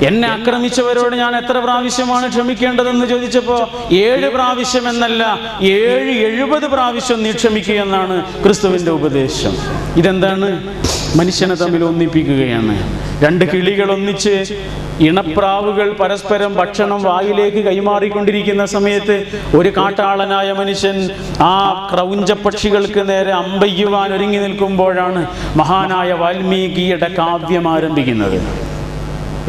എന്നെ ആക്രമിച്ചവരോട് ഞാൻ എത്ര പ്രാവശ്യമാണ് ക്ഷമിക്കേണ്ടതെന്ന് ചോദിച്ചപ്പോൾ 7 പ്രാവശ്യം എന്നല്ല 70 പ്രാവശ്യം നീ ക്ഷമിക്കുക എന്നാണ് ക്രിസ്തുവിൻ്റെ ഉപദേശം. ഇതെന്താണ്? മനുഷ്യനെ തമ്മിൽ ഒന്നിപ്പിക്കുകയാണ്. 2 കിളികൾ ഒന്നിച്ച്, ഇണപ്രാവുകൾ പരസ്പരം ഭക്ഷണം വായിലേക്ക് കൈമാറിക്കൊണ്ടിരിക്കുന്ന സമയത്ത് ഒരു കാട്ടാളനായ മനുഷ്യൻ ആ ക്രൗഞ്ചപക്ഷികൾക്ക് നേരെ അമ്പയ്യുവാൻ ഒരുങ്ങി നിൽക്കുമ്പോഴാണ് മഹാനായ വാൽമീകിയുടെ കാവ്യം ആരംഭിക്കുന്നത്.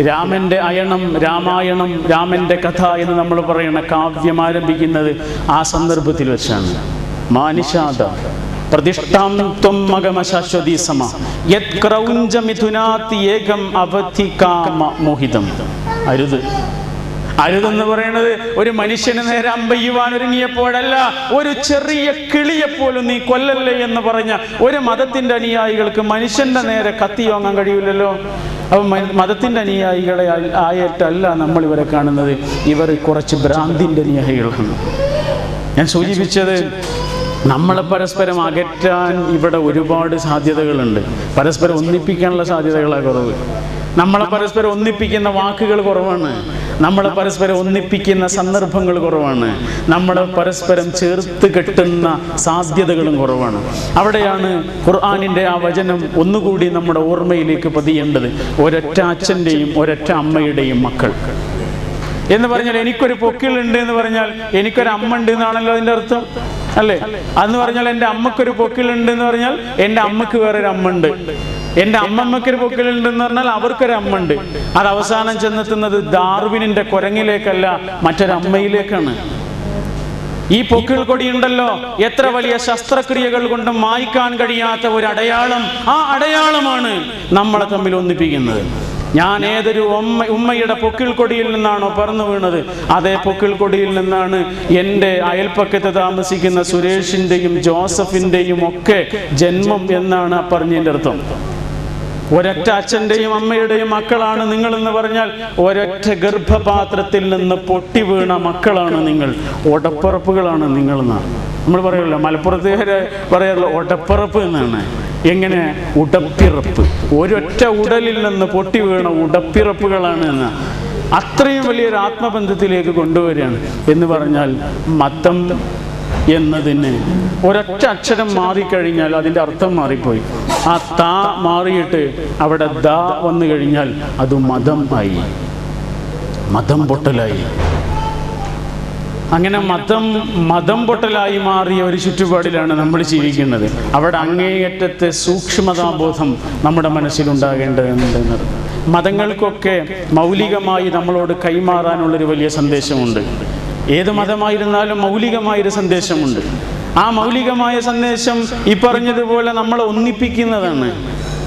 രാമന്റെ അയണം, രാമായണം, രാമന്റെ കഥ എന്ന് നമ്മൾ പറയുന്ന കാവ്യം ആരംഭിക്കുന്നത് ആ സന്ദർഭത്തിൽ വെച്ചാണ്. മാനിഷാദ പ്രതിഷ്ഠാം ത്വം മഗമശാശ്വതി സമ യത് ക്രൗഞ്ച മിഥുനാതി ഏകം അവധി കാമ മോഹിതം. അരുതെന്ന് പറയുന്നത് ഒരു മനുഷ്യന് നേരെ അമ്പയ്യുവാൻ ഒരുങ്ങിയപ്പോഴല്ല, ഒരു ചെറിയ കിളിയെപ്പോലും നീ കൊല്ലല്ലേ എന്ന് പറഞ്ഞ ഒരു മതത്തിന്റെ അനുയായികൾക്ക് മനുഷ്യന്റെ നേരെ കത്തി വാങ്ങാൻ കഴിയില്ലല്ലോ. അപ്പം മതത്തിന്റെ അനുയായികളെ ആയിട്ടല്ല നമ്മൾ ഇവരെ കാണുന്നത്. ഇവർ കുറച്ച് ഭ്രാന്തിന്റെ അനുയായികളാണ്. ഞാൻ സൂചിപ്പിച്ചത്, നമ്മളെ പരസ്പരം അകറ്റാൻ ഇവിടെ ഒരുപാട് സാധ്യതകളുണ്ട്. പരസ്പരം ഒന്നിപ്പിക്കാനുള്ള സാധ്യതകളാണ് കുറവ്. നമ്മളെ പരസ്പരം ഒന്നിപ്പിക്കുന്ന വാക്കുകൾ കുറവാണ്. നമ്മളെ പരസ്പരം ഒന്നിപ്പിക്കുന്ന സന്ദർഭങ്ങൾ കുറവാണ്. നമ്മളെ പരസ്പരം ചേർത്ത് കെട്ടുന്ന സാധ്യതകളും കുറവാണ്. അവിടെയാണ് ഖുർആനിൻ്റെ ആ വചനം ഒന്നുകൂടി നമ്മുടെ ഓർമ്മയിലേക്ക് പതിയേണ്ടത്. ഒരൊറ്റ അച്ഛൻ്റെയും ഒരൊറ്റ അമ്മയുടെയും മക്കൾ എന്ന് പറഞ്ഞാൽ, എനിക്കൊരു പൊക്കിളുണ്ട് എന്ന് പറഞ്ഞാൽ എനിക്കൊരു അമ്മ ഉണ്ട് എന്നാണല്ലോ അതിൻ്റെ അർത്ഥം, അല്ലേ? അതെന്ന് പറഞ്ഞാൽ എൻ്റെ അമ്മക്കൊരു പൊക്കിളുണ്ട് എന്ന് പറഞ്ഞാൽ എൻ്റെ അമ്മക്ക് വേറൊരു അമ്മ ഉണ്ട്. എൻ്റെ അമ്മമ്മക്കൊരു പൊക്കിളുണ്ടെന്ന് പറഞ്ഞാൽ അവർക്കൊരു അമ്മ ഉണ്ട്. അത് അവസാനം ചെന്നെത്തുന്നത് ഡാർവിനിന്റെ കുരങ്ങിലേക്കല്ല, മറ്റൊരമ്മയിലേക്കാണ്. ഈ പൊക്കിൾ കൊടിയുണ്ടല്ലോ, എത്ര വലിയ ശസ്ത്രക്രിയകൾ കൊണ്ട് മായ്ക്കാൻ കഴിയാത്ത ഒരു അടയാളം. ആ അടയാളമാണ് നമ്മളെ തമ്മിൽ ഒന്നിപ്പിക്കുന്നത്. ഞാൻ ഏതൊരു ഉമ്മയുടെ പൊക്കിൾ കൊടിയിൽ നിന്നാണോ പറന്നു വീണത്, അതേ പൊക്കിൾ കൊടിയിൽ നിന്നാണ് എൻ്റെ അയൽപ്പക്കത്ത് താമസിക്കുന്ന സുരേഷിൻ്റെയും ജോസഫിൻ്റെയും ഒക്കെ ജന്മം എന്നാണ് പറഞ്ഞതിൻ്റെ അർത്ഥം. ഒരൊറ്റ അച്ഛൻ്റെയും അമ്മയുടെയും മക്കളാണ് നിങ്ങളെന്ന് പറഞ്ഞാൽ ഒരൊറ്റ ഗർഭപാത്രത്തിൽ നിന്ന് പൊട്ടി വീണ മക്കളാണ് നിങ്ങൾ. ഉടപ്പറപ്പുകളാണ് നിങ്ങളെന്നാണ് നമ്മൾ പറയുമല്ലോ. മലപ്പുറത്ത് പറയാറുള്ള ഉടപ്പറപ്പ് എന്നാണ്. എങ്ങനെ? ഉടപ്പിറപ്പ്. ഒരൊറ്റ ഉടലിൽ നിന്ന് പൊട്ടി വീണ ഉടപ്പിറപ്പുകളാണ് എന്ന്. അത്രയും വലിയൊരു ആത്മബന്ധത്തിലേക്ക് കൊണ്ടുവരികയാണ്. എന്ന് പറഞ്ഞാൽ മതം എന്നതിന് ഒരൊറ്റ അക്ഷരം മാറിക്കഴിഞ്ഞാൽ അതിൻ്റെ അർത്ഥം മാറിപ്പോയി. ആ താ മാറിയിട്ട് അവിടെ ദ വന്നു കഴിഞ്ഞാൽ അത് മതം ആയി, മതം പൊട്ടലായി. അങ്ങനെ മതം പൊട്ടലായി മാറിയ ഒരു ചുറ്റുപാടിലാണ് നമ്മൾ ജീവിക്കുന്നത്. അവിടെ അങ്ങേയറ്റത്തെ സൂക്ഷ്മതാബോധം നമ്മുടെ മനസ്സിലുണ്ടാകേണ്ടതെന്ന്. മതങ്ങൾക്കൊക്കെ മൗലികമായി നമ്മളോട് കൈമാറാനുള്ളൊരു വലിയ സന്ദേശമുണ്ട്. ഏത് മതമായിരുന്നാലും മൗലികമായൊരു സന്ദേശമുണ്ട്. ആ മൗലികമായ സന്ദേശം ഈ പറഞ്ഞതുപോലെ നമ്മളെ ഒന്നിപ്പിക്കുന്നതാണ്.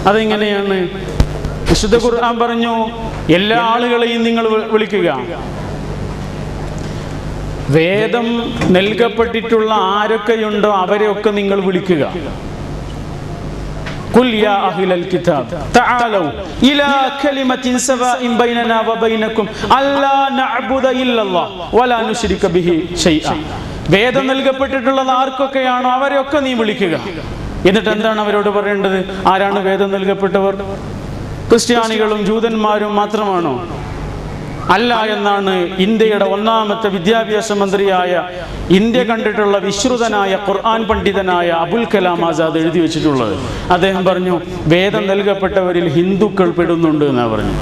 അതെങ്ങനെയാണ്? വിശുദ്ധ ഖുർആൻ പറഞ്ഞു, എല്ലാ ആളുകളെയും നിങ്ങൾ വിളിക്കുക. വേദം നൽകപ്പെട്ടിട്ടുള്ള ആരൊക്കെയുണ്ടോ അവരെയൊക്കെ നിങ്ങൾ വിളിക്കുക. ഖുൽ യാ അഹ്ലൽ കിതാബ് തആലൂ ഇലാ കലിമത്തിൻ സവാഇൻ ബൈനനാ വബൈനകും അല്ലാ നഅ്ബുദ ഇല്ലല്ലാഹ് വലാ നുശ്രിക ബിഹി ശൈഅ. വേദം നൽകപ്പെട്ടിട്ടുള്ളത് ആർക്കൊക്കെയാണോ അവരെയൊക്കെ നീ വിളിക്കുക. എന്നിട്ട് എന്താണ് അവരോട് പറയേണ്ടത്? ആരാണ് വേദം നൽകപ്പെട്ടവർ? ക്രിസ്ത്യാനികളും ജൂതന്മാരും മാത്രമാണോ? അല്ല എന്നാണ് ഇന്ത്യയുടെ ഒന്നാമത്തെ വിദ്യാഭ്യാസ മന്ത്രിയായ, ഇന്ത്യ കണ്ടിട്ടുള്ള വിശ്രുതനായ ഖുർആൻ പണ്ഡിതനായ അബുൽ കലാം ആസാദ് എഴുതി വെച്ചിട്ടുള്ളത്. അദ്ദേഹം പറഞ്ഞു, വേദം നൽകപ്പെട്ടവരിൽ ഹിന്ദുക്കൾ പെടുന്നുണ്ട് എന്നാണ് പറഞ്ഞു.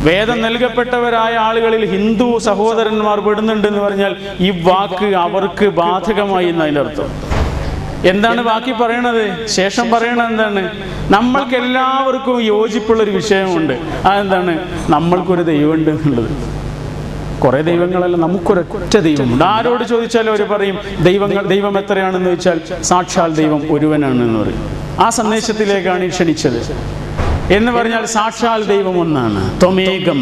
വേദം നൽകപ്പെട്ടവരായ ആളുകളിൽ ഹിന്ദു സഹോദരന്മാർ പെടുന്നുണ്ട് എന്ന് പറഞ്ഞാൽ ഈ വാക്ക് അവർക്ക് ബാധകമായി എന്നതിൻ്റെ അർത്ഥം. എന്താണ് ബാക്കി പറയണത്? ശേഷം പറയണത് എന്താണ്? നമ്മൾക്ക് എല്ലാവർക്കും യോജിപ്പുള്ളൊരു വിഷയമുണ്ട്. അതെന്താണ്? നമ്മൾക്കൊരു ദൈവമുണ്ട് എന്നുള്ളത്. കുറേ ദൈവങ്ങളല്ല, നമുക്കൊരൊറ്റ ദൈവമുണ്ട്. ആരോട് ചോദിച്ചാലും അവർ പറയും ദൈവം എത്രയാണെന്ന് ചോദിച്ചാൽ സാക്ഷാൽ ദൈവം ഒരുവനാണെന്ന് പറയും. ആ സന്ദേശത്തിലേക്കാണ് ക്ഷണിച്ചത്. എന്ന് പറഞ്ഞാൽ സാക്ഷാൽ ദൈവം ഒന്നാണ്. ത്വമേകം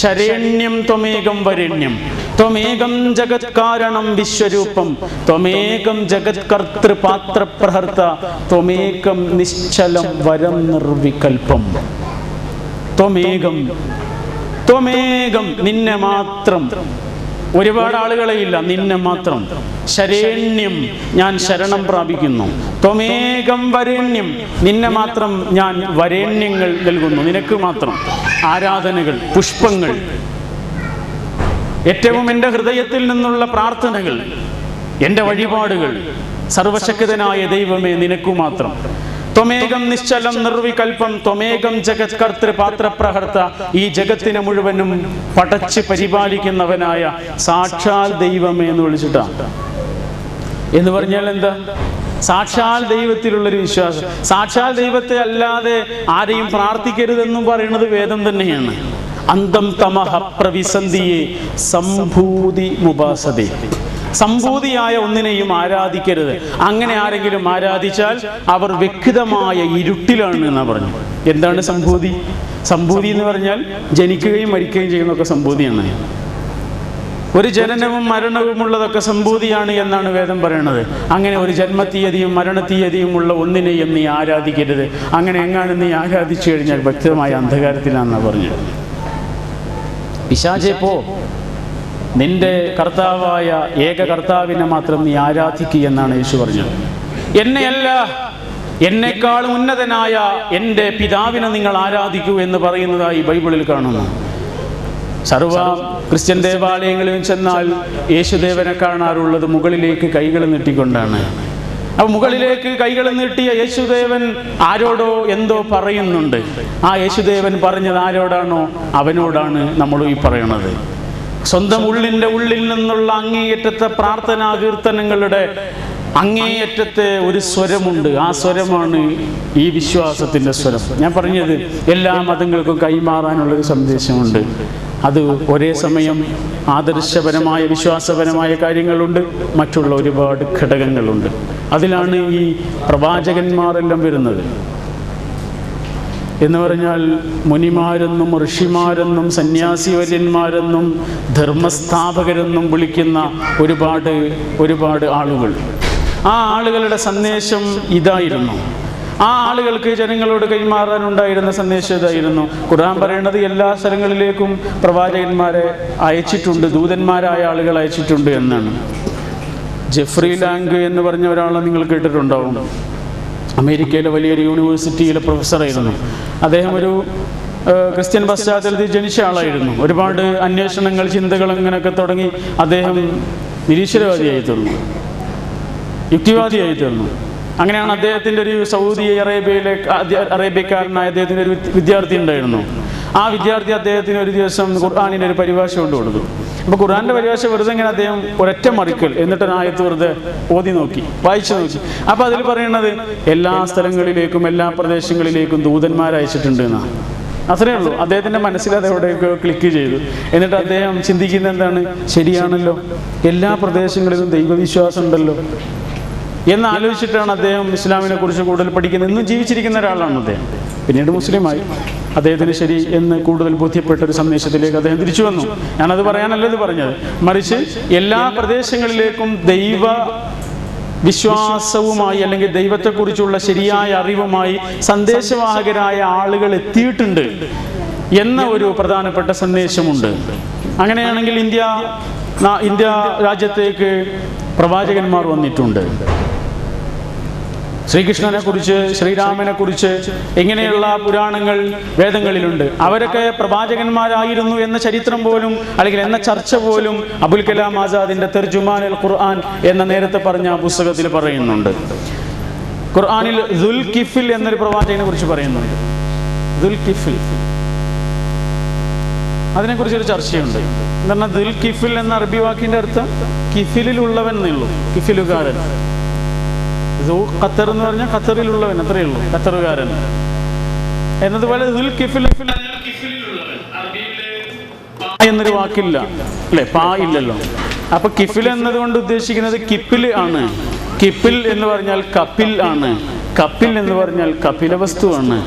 ശരണ്യം ത്വമേകം വരണ്യം ത്വമേകം ജഗത് കാരണം വിശ്വരൂപം ത്വമേകം ജഗത് കർത്തൃപാത്ര പ്രഹർത്ത ത്വമേകം നിശ്ചലം വരം നിർവികൽപ്പം. ത്വമേകം, ത്വമേകം, നിന്നെ മാത്രം. ഒരുപാട് ആളുകളെ ഇല്ല, നിന്നെ മാത്രം. ശരേണ്യം, ഞാൻ ശരണം പ്രാപിക്കുന്നു. ത്വമേകം വരേണ്യം, നിന്നെ മാത്രം ഞാൻ വരേണ്യങ്ങൾ നൽകുന്നു, നിനക്ക് മാത്രം ആരാധനകൾ, പുഷ്പങ്ങൾ, ഏറ്റവും എൻ്റെ ഹൃദയത്തിൽ നിന്നുള്ള പ്രാർത്ഥനകൾ, എൻ്റെ വഴിപാടുകൾ. സർവശക്തനായ ദൈവമേ, നിനക്കു മാത്രം. ത്വമേകം നിശ്ചലം നിർവികൽപ്പം ത്വമേകം ജഗത് കർത്തൃ പാത്രപ്രഹർത്ത, ഈ ജഗത്തിനെ മുഴുവനും പടച്ച് പരിപാലിക്കുന്നവനായ സാക്ഷാൽ ദൈവമേ എന്ന് വിളിച്ചിട്ടാണ്. എന്ന് പറഞ്ഞാൽ എന്താ? സാക്ഷാൽ ദൈവത്തിലുള്ളൊരു വിശ്വാസം. സാക്ഷാൽ ദൈവത്തെ അല്ലാതെ ആരെയും പ്രാർത്ഥിക്കരുതെന്നും പറയുന്നത് വേദം തന്നെയാണ്. അന്തം തമഹ പ്രവിസന്ധിയെ സംഭൂതി മുപാസതേ, സംഭൂതിയായ ഒന്നിനെയും ആരാധിക്കരുത്. അങ്ങനെ ആരെങ്കിലും ആരാധിച്ചാൽ അവർ വ്യക്തമായ ഇരുട്ടിലാണ് എന്നാ പറഞ്ഞു. എന്താണ് സംഭൂതി? സംഭൂതി എന്ന് പറഞ്ഞാൽ ജനിക്കുകയും മരിക്കുകയും ചെയ്യുന്നതൊക്കെ സംഭൂതിയാണ്. ഒരു ജനനവും മരണവും ഉള്ളതൊക്കെ സംഭൂതിയാണ് എന്നാണ് വേദം പറയുന്നത്. അങ്ങനെ ഒരു ജന്മത്തീയതിയും മരണത്തീയതിയും ഉള്ള ഒന്നിനെയും നീ ആരാധിക്കരുത്. അങ്ങനെ എങ്ങാനും നീ ആരാധിച്ചു കഴിഞ്ഞാൽ വ്യക്തമായ അന്ധകാരത്തിലാണെന്നാണ് പറഞ്ഞത്. പിശാചേ പോ, നിന്റെ കർത്താവായ ഏക കർത്താവിനെ മാത്രം നീ ആരാധിക്കുക എന്നാണ് യേശു പറഞ്ഞത്. എന്നെയല്ല, എന്നെക്കാളും ഉന്നതനായ എൻ്റെ പിതാവിനെ നിങ്ങൾ ആരാധിക്കൂ എന്ന് പറയുന്നതായി ബൈബിളിൽ കാണുന്നു. സർവ ക്രിസ്ത്യൻ ദേവാലയങ്ങളിലും ചെന്നാൽ യേശുദേവനെ കാണാറുള്ളത് മുകളിലേക്ക് കൈകൾ നീട്ടിക്കൊണ്ടാണ്. അപ്പോൾ മുകളിലേക്ക് കൈകൾ നീട്ടിയ യേശുദേവൻ ആരോടോ എന്തോ പറയുന്നുണ്ട്. ആ യേശുദേവൻ പറഞ്ഞത് ആരോടാണോ അവനോടാണ് നമ്മൾ ഈ പറയണത്. സ്വന്തം ഉള്ളിൻ്റെ ഉള്ളിൽ നിന്നുള്ള അങ്ങേയറ്റത്തെ പ്രാർത്ഥനാ കീർത്തനങ്ങളുടെ അങ്ങേയറ്റത്തെ ഒരു സ്വരമുണ്ട്. ആ സ്വരമാണ് ഈ വിശ്വാസത്തിൻ്റെ സ്വരം. ഞാൻ പറഞ്ഞത് എല്ലാ മതങ്ങൾക്കും കൈമാറാനുള്ളൊരു സന്ദേശമുണ്ട്. അത് ഒരേ സമയം ആദർശപരമായ വിശ്വാസപരമായ കാര്യങ്ങളുണ്ട്, മറ്റുള്ള ഒരുപാട് ഘടകങ്ങളുണ്ട്. അതിലാണ് ഈ പ്രവാചകന്മാരെല്ലാം വരുന്നത്. എന്ന് പറഞ്ഞാൽ മുനിമാരെന്നും ഋഷിമാരെന്നും സന്യാസിവര്യന്മാരെന്നും ധർമ്മസ്ഥാപകരെന്നും വിളിക്കുന്ന ഒരുപാട് ആളുകൾ. ആ ആളുകളുടെ സന്ദേശം ഇതായിരുന്നു. ആ ആളുകൾക്ക് ജനങ്ങളോട് കൈമാറാനുണ്ടായിരുന്ന സന്ദേശം ഇതായിരുന്നു. ഖുർആൻ പറയുന്നത് എല്ലാ സ്ഥലങ്ങളിലേക്കും പ്രവാചകന്മാരെ അയച്ചിട്ടുണ്ട്, ദൂതന്മാരായ ആളുകൾ അയച്ചിട്ടുണ്ട് എന്നാണ്. ജെഫ്രി ലാങ് എന്ന് പറഞ്ഞ ഒരാളെ നിങ്ങൾ കേട്ടിട്ടുണ്ടാവും. അമേരിക്കയിലെ വലിയൊരു യൂണിവേഴ്സിറ്റിയിലെ പ്രൊഫസറായിരുന്നു. അദ്ദേഹം ഒരു ക്രിസ്ത്യൻ പശ്ചാത്തലത്തിൽ ജനിച്ച ആളായിരുന്നു. ഒരുപാട് അന്വേഷണങ്ങൾ, ചിന്തകൾ അങ്ങനെയൊക്കെ തുടങ്ങി അദ്ദേഹം നിരീശ്വരവാദിയായി തീർന്നു, യുക്തിവാദിയായി തീർന്നു. അങ്ങനെയാണ് അദ്ദേഹത്തിൻ്റെ ഒരു സൗദി അറേബ്യക്കാരനായ അദ്ദേഹത്തിൻ്റെ ഒരു വിദ്യാർത്ഥി ഉണ്ടായിരുന്നു. ആ വിദ്യാർത്ഥി അദ്ദേഹത്തിന് ഒരു ദിവസം ഖുർആനിൻ്റെ ഒരു പരിഭാഷ കൊണ്ട് കൊടുത്തു. അപ്പോൾ ഖുർആൻ്റെ പരിഭാഷ വെറുതെ ഇങ്ങനെ അദ്ദേഹം ഒരൊറ്റ മറിക്കൽ എന്നിട്ടൊരു ആയത്ത് വെറുതെ ഓതി നോക്കി, വായിച്ചു നോക്കി. അപ്പോൾ അതിൽ പറയുന്നത് എല്ലാ സ്ഥലങ്ങളിലേക്കും എല്ലാ പ്രദേശങ്ങളിലേക്കും ദൂതന്മാരയച്ചിട്ടുണ്ട് എന്നാണ്. അത്രയേ ഉള്ളൂ. അദ്ദേഹത്തിൻ്റെ മനസ്സിൽ അതെവിടെയൊക്കെ ക്ലിക്ക് ചെയ്തു. എന്നിട്ട് അദ്ദേഹം ചിന്തിക്കുന്നത് എന്താണ്? ശരിയാണല്ലോ, എല്ലാ പ്രദേശങ്ങളിലും ദൈവവിശ്വാസം ഉണ്ടല്ലോ എന്ന് ആലോചിച്ചിട്ടാണ് അദ്ദേഹം ഇസ്ലാമിനെ കുറിച്ച് കൂടുതൽ പഠിക്കുന്നത്. ഇന്നും ജീവിച്ചിരിക്കുന്ന ഒരാളാണ് അദ്ദേഹം. പിന്നീട് മുസ്ലിമായി. അദ്ദേഹത്തിന് ശരി എന്ന് കൂടുതൽ ബോധ്യപ്പെട്ട ഒരു സന്ദേശത്തിലേക്ക് അദ്ദേഹം തിരിച്ചു വന്നു. ഞാനത് പറയാനല്ല ഇത് പറഞ്ഞത്, മറിച്ച് എല്ലാ പ്രദേശങ്ങളിലേക്കും ദൈവ വിശ്വാസവുമായി അല്ലെങ്കിൽ ദൈവത്തെക്കുറിച്ചുള്ള ശരിയായ അറിവുമായി സന്ദേശവാഹകരായ ആളുകൾ എത്തിയിട്ടുണ്ട് എന്ന ഒരു പ്രധാനപ്പെട്ട സന്ദേശമുണ്ട്. അങ്ങനെയാണെങ്കിൽ ഇന്ത്യ രാജ്യത്തേക്ക് പ്രവാചകന്മാർ വന്നിട്ടുണ്ട്. ശ്രീകൃഷ്ണനെ കുറിച്ച്, ശ്രീരാമനെ കുറിച്ച് ഇങ്ങനെയുള്ള പുരാണങ്ങൾ വേദങ്ങളിലുണ്ട്. അവരൊക്കെ പ്രവാചകന്മാരായിരുന്നു എന്ന ചരിത്രം പോലും അല്ലെങ്കിൽ എന്ന ചർച്ച പോലും അബുൽ കലാം ആസാദിന്റെ തർജുമാൻ അൽ ഖുർആൻ എന്ന നേരത്തെ പറഞ്ഞ പുസ്തകത്തിൽ പറയുന്നുണ്ട്. ഖുർആനിൽ ദുൽ കിഫിൽ എന്നൊരു പ്രവാചകനെ കുറിച്ച് പറയുന്നുണ്ട്. ദുൽ കിഫിൽ, അതിനെക്കുറിച്ചൊരു ചർച്ചയുണ്ട്. എന്താണ് ദുൽ കിഫിൽ എന്ന അറബി വാക്കിന്റെ അർത്ഥം? കിഫിലുള്ളവൻ എന്നുള്ളൂ, കിഫിലുകാരൻ. ഖത്തർ എന്ന് പറഞ്ഞാൽ ഖത്തറിലുള്ളവൻ, അത്രയേ ഉള്ളൂ, ഖത്തറുകാരൻ എന്നതുപോലെ ദുൽ കിഫിൽ എന്നൊരു വാക്കില്ല അല്ലെ, പാ ഇല്ലല്ലോ. അപ്പൊ കിഫിൽ എന്നതുകൊണ്ട് ഉദ്ദേശിക്കുന്നത് കിപ്പിൽ ആണ്. കിപ്പിൽ എന്ന് പറഞ്ഞാൽ കപ്പിൽ ആണ്. കപ്പിൽ എന്ന് പറഞ്ഞാൽ കപില വസ്തു ആണ്.